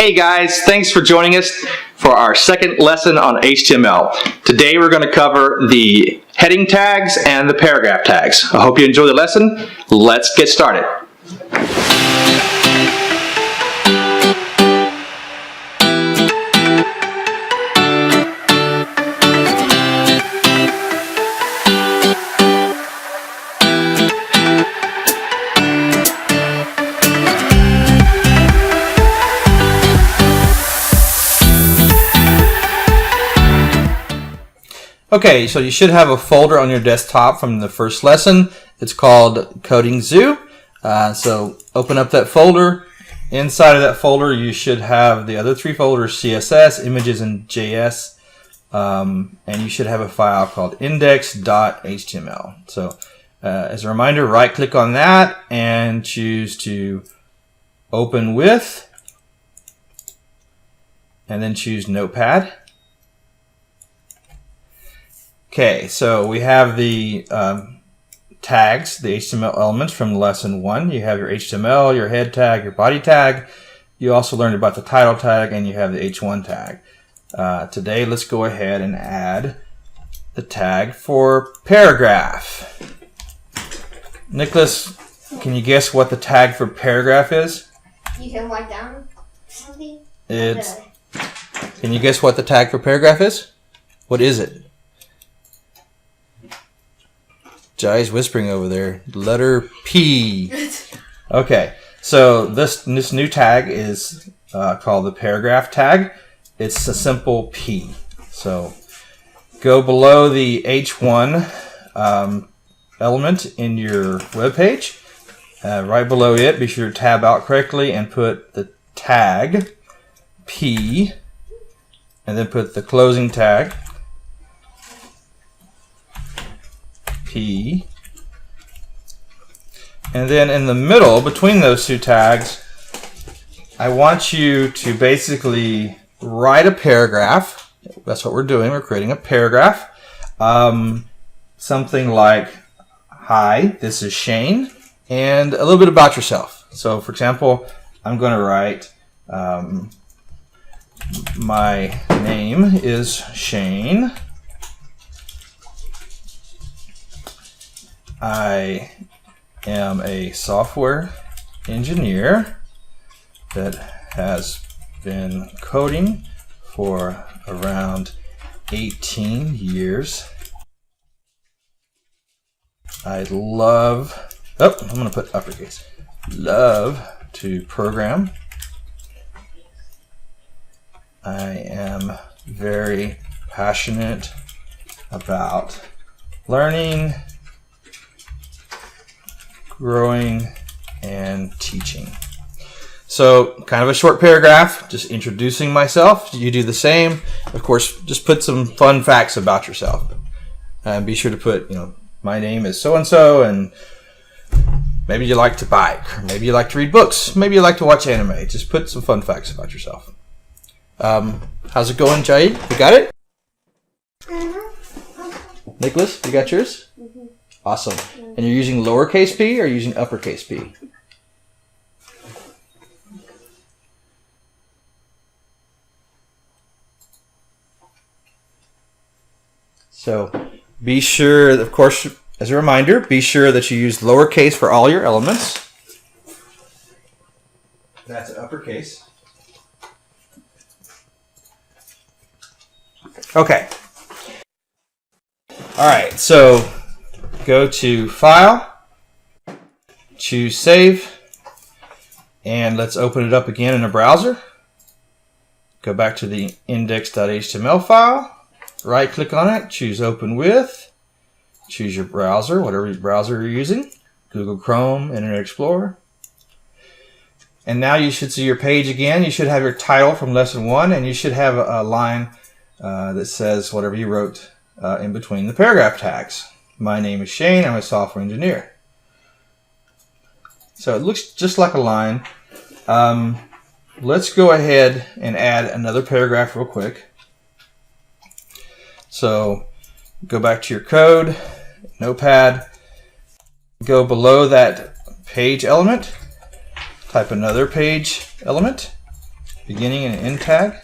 Hey guys, thanks for joining us for our second lesson on HTML. Today we're going to cover the heading tags and the paragraph tags. I hope you enjoy the lesson. Let's get started. Okay, so you should have a folder on your desktop from the first lesson. It's called Coding Zoo. So open up that folder. Inside of that folder, you should have the other three folders: CSS, images, and JS. And you should have a file called index.html. So as a reminder, right-click on that and choose to open with, and then choose Notepad. Okay, so we have the tags, the HTML elements from lesson 1. You have your HTML, your head tag, your body tag. You also learned about the title tag, and you have the H1 tag. Today, let's go ahead and add the tag for paragraph. Nicholas, can you guess what the tag for paragraph is? You can write down something? Can you guess what the tag for paragraph is? What is it? Jai's whispering over there. Letter P. Okay, so this new tag is called the paragraph tag. It's a simple P. So go below the H1 element in your web page. Right below it, be sure to tab out correctly and put the tag P, and then put the closing tag P, and then in the middle between those two tags, I want you to basically write a paragraph. That's what we're doing. We're creating a paragraph. Something like, "Hi, this is Shane," and a little bit about yourself. So, for example, I'm going to write, "My name is Shane. I am a software engineer that has been coding for around 18 years. I love," I'm going to put uppercase, "love to program. I am very passionate about learning, growing, and teaching." So kind of a short paragraph, just introducing myself. You do the same. Of course, just put some fun facts about yourself. And be sure to put, "My name is so-and-so, and maybe you like to bike, or maybe you like to read books, maybe you like to watch anime." Just put some fun facts about yourself. How's it going, Jai? You got it? Nicholas, you got yours? Awesome. And you're using lowercase p or using uppercase p? So be sure, of course, as a reminder, be sure that you use lowercase for all your elements. That's uppercase. Okay. All right, so go to File, choose Save, and let's open it up again in a browser. Go back to the index.html file, right-click on it, choose Open With, choose your browser, whatever browser you're using, Google Chrome, Internet Explorer. And now you should see your page again. You should have your title from Lesson 1, and you should have a line that says whatever you wrote in between the paragraph tags. "My name is Shane. I'm a software engineer." So it looks just like a line. Let's go ahead and add another paragraph real quick. So go back to your code, Notepad, go below that page element, type another page element, beginning and end tag.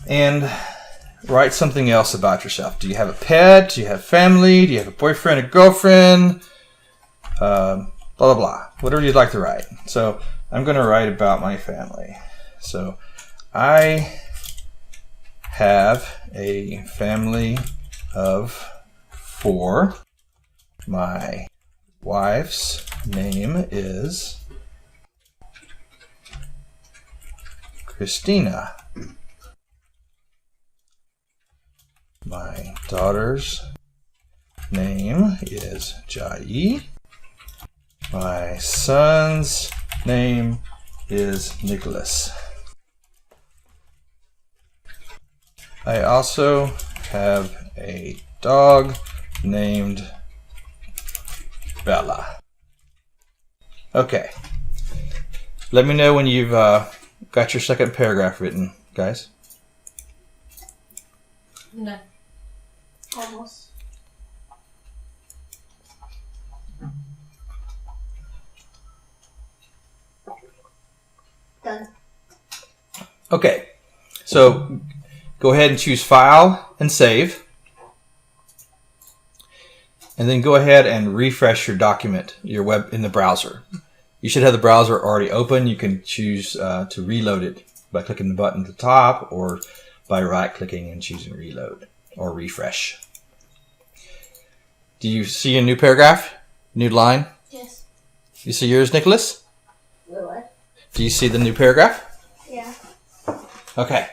And write something else about yourself. Do you have a pet? Do you have family? Do you have a boyfriend or girlfriend? Blah, blah, blah. Whatever you'd like to write. So I'm going to write about my family. So I have a family of 4. My wife's name is Christina. My daughter's name is Jai. My son's name is Nicholas. I also have a dog named Bella. Okay. Let me know when you've got your second paragraph written, guys. No. Almost. Done. Okay. So go ahead and choose File and Save. And then go ahead and refresh your document, your web in the browser. You should have the browser already open. You can choose to reload it by clicking the button at the top or by right-clicking and choosing Reload or Refresh. Do you see a new paragraph? New line? Yes. You see yours, Nicholas? What? Do you see the new paragraph? Yeah. Okay.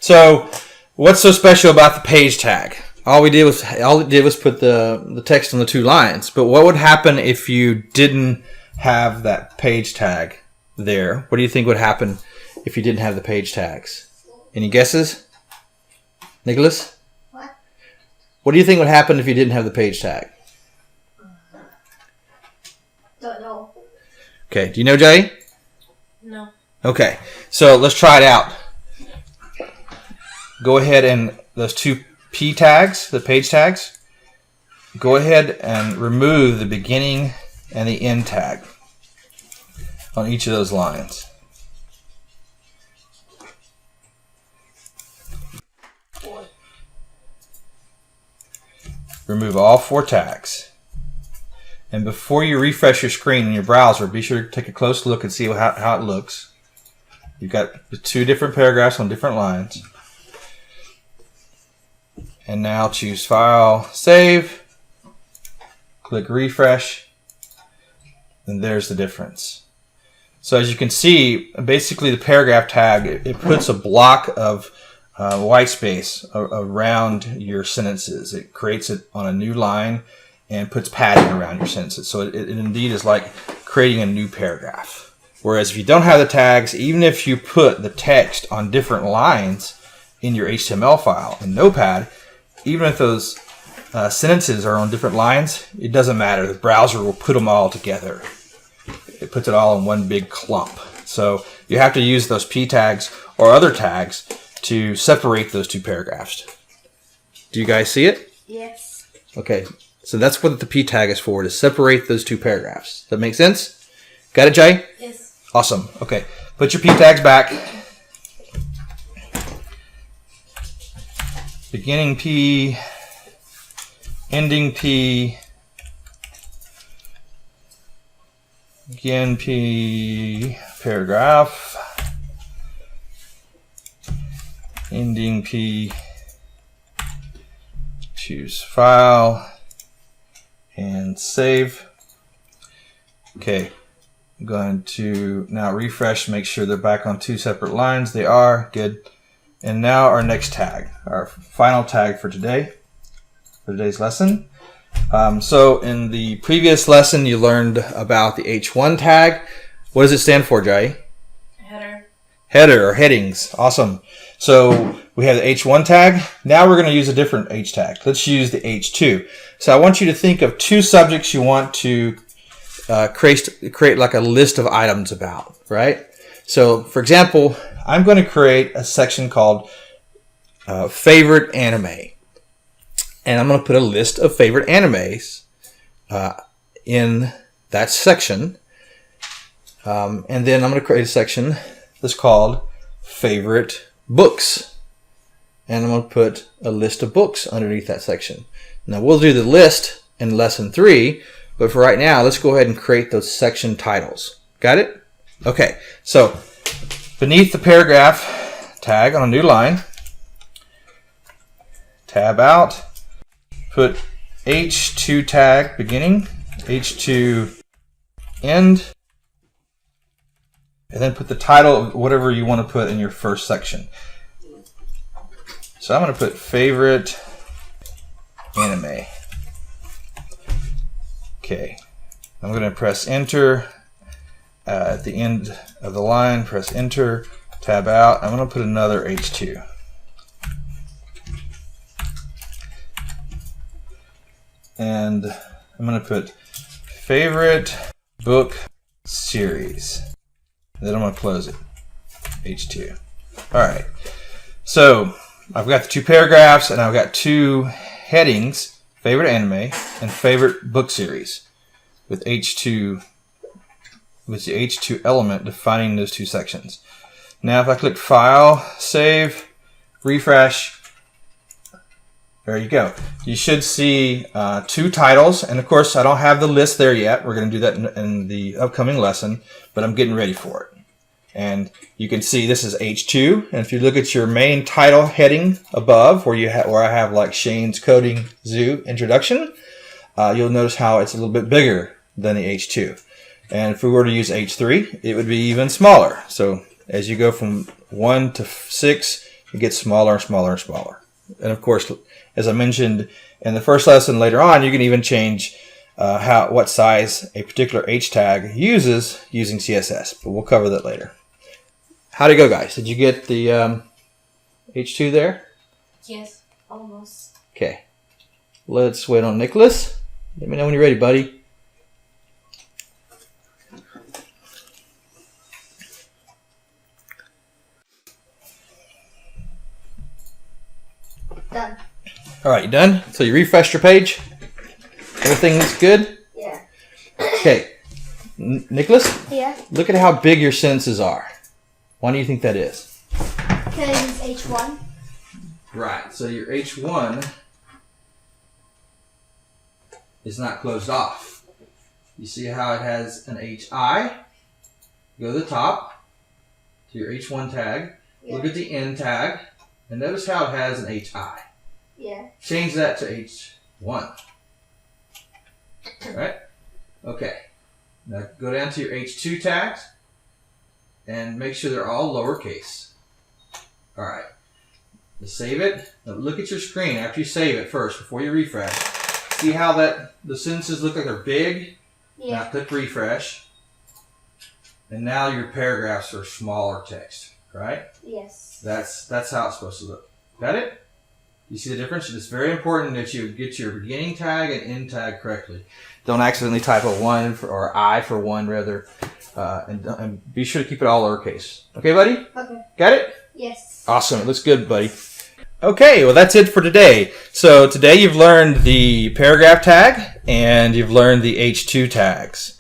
So what's so special about the page tag? All it did was put the text on the 2 lines. But what would happen if you didn't have that page tag there? What do you think would happen if you didn't have the page tags? Any guesses? Nicholas? What? What do you think would happen if you didn't have the page tag? Don't know. Okay. Do you know, Jay? No. Okay. So let's try it out. Go ahead and those 2 P tags, the page tags, go ahead and remove the beginning and the end tag on each of those lines. Remove all 4 tags. And before you refresh your screen in your browser, be sure to take a close look and see how it looks. You've got the 2 different paragraphs on different lines. And now choose File, Save, click Refresh, and there's the difference. So as you can see, basically the paragraph tag, it puts a block of white space around your sentences. It creates it on a new line and puts padding around your sentences. So it indeed is like creating a new paragraph. Whereas if you don't have the tags, even if you put the text on different lines in your HTML file in Notepad, even if those sentences are on different lines, it doesn't matter. The browser will put them all together. It puts it all in one big clump. So you have to use those P tags or other tags to separate those 2 paragraphs. Do you guys see it? Yes. Okay, so that's what the P tag is for, to separate those 2 paragraphs. Does that make sense? Got it, Jay? Yes. Awesome. Okay, put your P tags back. Beginning P, ending P, again P, paragraph, ending P, choose File, and Save. Okay, I'm going to now refresh, make sure they're back on 2 separate lines. They are. Good. And now our next tag, our final tag for today, for today's lesson. So in the previous lesson, you learned about the H1 tag. What does it stand for, Jai? Header. Header or headings. Awesome. So we have the H1 tag. Now we're going to use a different H tag. Let's use the H2. So I want you to think of 2 subjects you want to create like a list of items about, right? So for example, I'm going to create a section called favorite anime. And I'm going to put a list of favorite animes in that section. And then I'm going to create a section that's called Favorite Books. And I'm going to put a list of books underneath that section. Now we'll do the list in lesson 3, but for right now, let's go ahead and create those section titles. Got it? Okay, so beneath the paragraph tag on a new line, tab out, put H2 tag beginning, H2 end, and then put the title of whatever you want to put in your first section. So I'm going to put favorite anime. Okay, I'm going to press enter at the end of the line, press enter, tab out. I'm going to put another H2. And I'm going to put favorite book series. And then I'm going to close it. H2. Alright. So I've got the 2 paragraphs and I've got 2 headings. Favorite anime and favorite book series. With H2 with the H2 element defining those 2 sections. Now if I click File, Save, Refresh, there you go. You should see 2 titles, and of course I don't have the list there yet. We're going to do that in the upcoming lesson, but I'm getting ready for it. And you can see this is H2, and if you look at your main title heading above, where I have like Shane's Coding Zoo Introduction, you'll notice how it's a little bit bigger than the H2. And if we were to use H3, it would be even smaller. So as you go from 1 to 6, it gets smaller and smaller and smaller. And of course, as I mentioned in the first lesson later on, you can even change what size a particular H tag uses using CSS. But we'll cover that later. How'd it go, guys? Did you get the H2 there? Yes, almost. Okay. Let's wait on Nicholas. Let me know when you're ready, buddy. Done. All right, you done? So you refreshed your page? Everything's good? Yeah. Okay. Nicholas? Yeah. Look at how big your sentences are. Why do you think that is? Because H1. Right. So your H1 is not closed off. You see how it has an HI? Go to the top to your H1 tag. Yeah. Look at the end tag. And notice how it has an HI. Yeah. Change that to H1. Alright? Okay. Now go down to your H2 tags and make sure they're all lowercase. Alright. Let's save it. Now look at your screen after you save it first before you refresh. See how the sentences look like they're big? Yeah. Now click refresh. And now your paragraphs are smaller text, right? Yes. That's how it's supposed to look. Got it? You see the difference? It's very important that you get your beginning tag and end tag correctly. Don't accidentally type a 1 or I for 1 rather. And be sure to keep it all lowercase. Okay, buddy? Okay. Got it? Yes. Awesome. It looks good, buddy. Okay, well that's it for today. So today you've learned the paragraph tag and you've learned the H2 tags.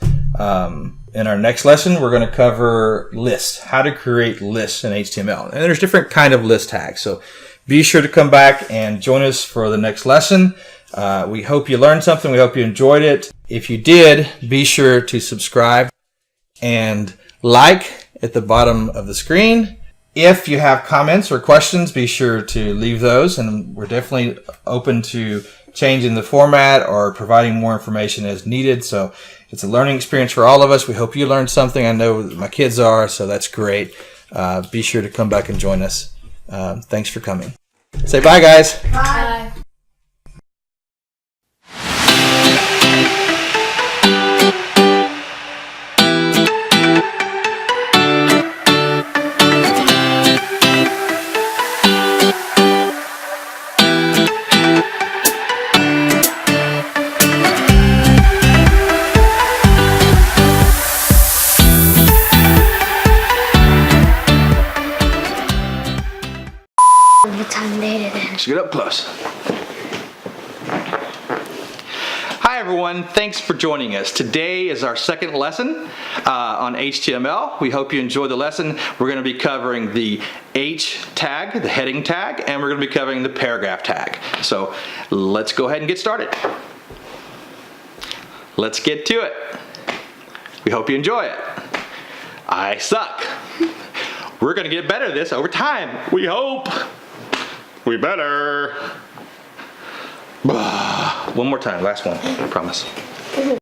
In our next lesson, we're going to cover lists, how to create lists in HTML. And there's different kind of list tags. So be sure to come back and join us for the next lesson. We hope you learned something. We hope you enjoyed it. If you did, be sure to subscribe and like at the bottom of the screen. If you have comments or questions, be sure to leave those. And we're definitely open to changing the format or providing more information as needed. So it's a learning experience for all of us. We hope you learned something. I know my kids are, so that's great. Be sure to come back and join us. Thanks for coming. Say bye, guys. Bye. Let's get up close. Hi, everyone, thanks for joining us. Today is our second lesson on HTML. We hope you enjoyed the lesson. We're going to be covering the H tag, the heading tag, and we're going to be covering the paragraph tag. So let's go ahead and get started. Let's get to it. We hope you enjoy it. I suck. We're going to get better at this over time. We hope. We better. One more time, last one, I promise.